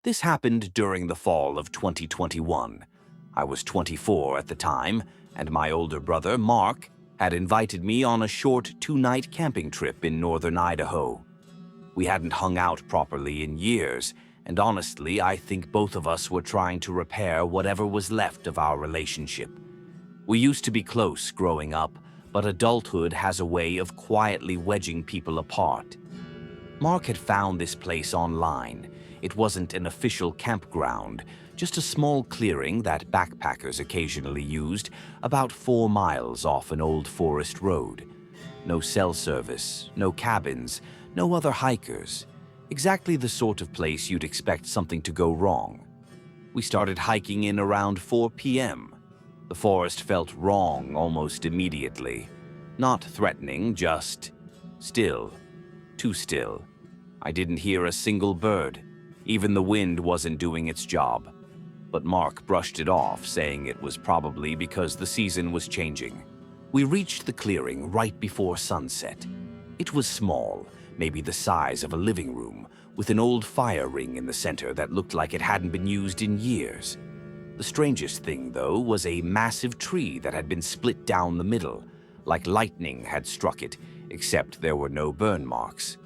This happened during the fall of 2021. I was 24 at the time, and my older brother, Mark, had invited me on a short 2-night camping trip in northern Idaho. We hadn't hung out properly in years, and honestly, I think both of us were trying to repair whatever was left of our relationship. We used to be close growing up, but adulthood has a way of quietly wedging people apart. Mark had found this place online. It wasn't an official campground, just a small clearing that backpackers occasionally used, about 4 miles off an old forest road. No cell service, no cabins, no other hikers. Exactly the sort of place you'd expect something to go wrong. We started hiking in around 4 p.m. The forest felt wrong almost immediately. Not threatening, just still. Too still. I didn't hear a single bird. Even the wind wasn't doing its job. But Mark brushed it off, saying it was probably because the season was changing. We reached the clearing right before sunset. It was small, maybe the size of a living room, with an old fire ring in the center that looked like it hadn't been used in years. The strangest thing, though, was a massive tree that had been split down the middle, like lightning had struck it, except there were no burn marks.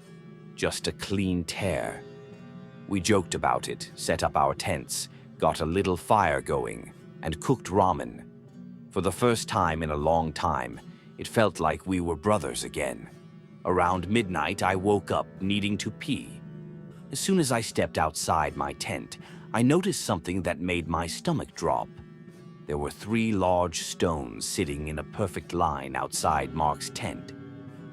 Just a clean tear. We joked about it, set up our tents, got a little fire going, and cooked ramen. For the first time in a long time, it felt like we were brothers again. Around midnight, I woke up needing to pee. As soon as I stepped outside my tent, I noticed something that made my stomach drop. There were 3 large stones sitting in a perfect line outside Mark's tent.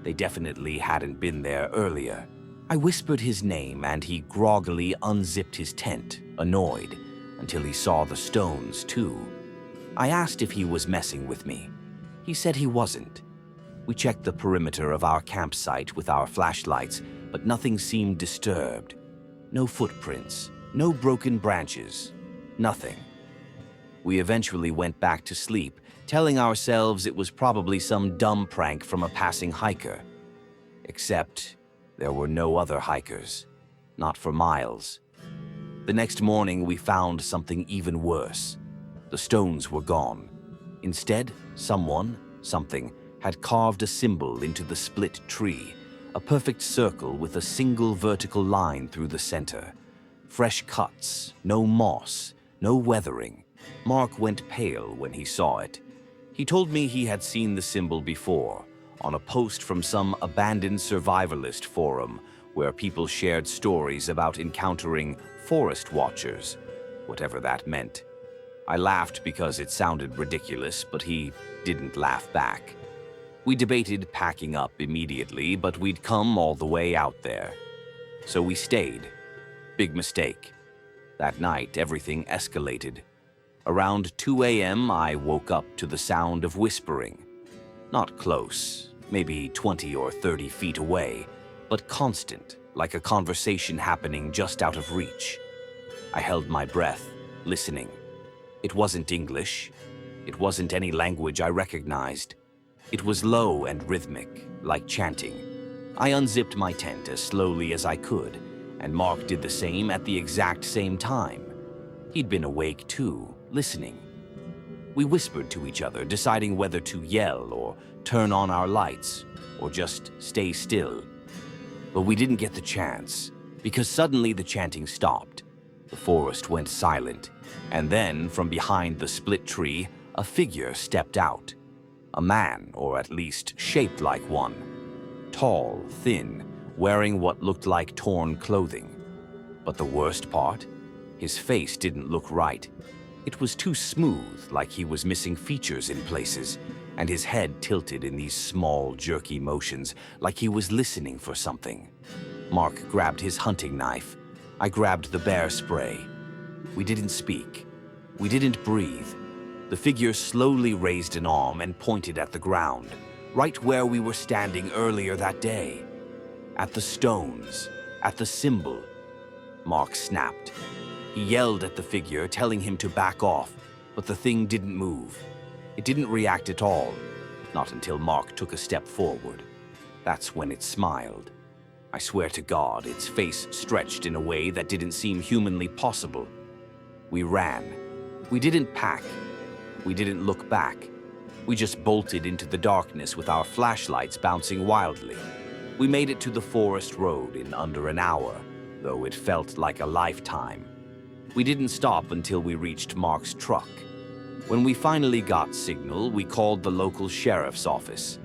They definitely hadn't been there earlier. I whispered his name and he groggily unzipped his tent, annoyed, until he saw the stones too. I asked if he was messing with me. He said he wasn't. We checked the perimeter of our campsite with our flashlights, but nothing seemed disturbed. No footprints, no broken branches, nothing. We eventually went back to sleep, telling ourselves it was probably some dumb prank from a passing hiker. Except there were no other hikers, not for miles. The next morning, we found something even worse. The stones were gone. Instead, something, had carved a symbol into the split tree, a perfect circle with a single vertical line through the center. Fresh cuts, no moss, no weathering. Mark went pale when he saw it. He told me he had seen the symbol before, on a post from some abandoned survivalist forum where people shared stories about encountering forest watchers, whatever that meant. I laughed because it sounded ridiculous, but he didn't laugh back. We debated packing up immediately, but we'd come all the way out there. So we stayed. Big mistake. That night, everything escalated. Around 2 a.m., I woke up to the sound of whispering. Not close, maybe 20 or 30 feet away, but constant, like a conversation happening just out of reach. I held my breath, listening. It wasn't English. It wasn't any language I recognized. It was low and rhythmic, like chanting. I unzipped my tent as slowly as I could, and Mark did the same at the exact same time. He'd been awake too, listening. We whispered to each other, deciding whether to yell or turn on our lights, or just stay still. But we didn't get the chance, because suddenly the chanting stopped. The forest went silent, and then, from behind the split tree, a figure stepped out. A man, or at least shaped like one. Tall, thin, wearing what looked like torn clothing. But the worst part? His face didn't look right. It was too smooth, like he was missing features in places, and his head tilted in these small, jerky motions, like he was listening for something. Mark grabbed his hunting knife. I grabbed the bear spray. We didn't speak. We didn't breathe. The figure slowly raised an arm and pointed at the ground, right where we were standing earlier that day. At the stones, at the symbol. Mark snapped. He yelled at the figure, telling him to back off, but the thing didn't move. It didn't react at all, not until Mark took a step forward. That's when it smiled. I swear to God, its face stretched in a way that didn't seem humanly possible. We ran. We didn't pack. We didn't look back. We just bolted into the darkness with our flashlights bouncing wildly. We made it to the forest road in under an hour, though it felt like a lifetime. We didn't stop until we reached Mark's truck. When we finally got signal, we called the local sheriff's office.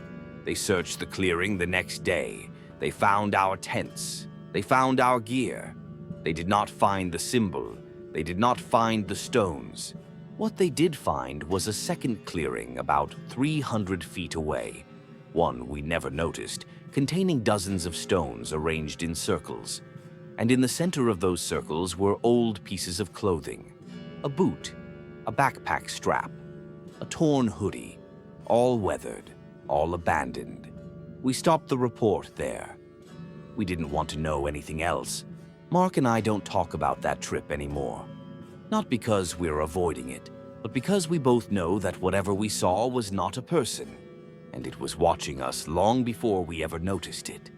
They searched the clearing the next day. They found our tents. They found our gear. They did not find the symbol. They did not find the stones. What they did find was a second clearing about 300 feet away, one we never noticed, containing dozens of stones arranged in circles. And in the center of those circles were old pieces of clothing, a boot, a backpack strap, a torn hoodie, all weathered, all abandoned. We stopped the report there. We didn't want to know anything else. Mark and I don't talk about that trip anymore. Not because we're avoiding it, but because we both know that whatever we saw was not a person, and it was watching us long before we ever noticed it.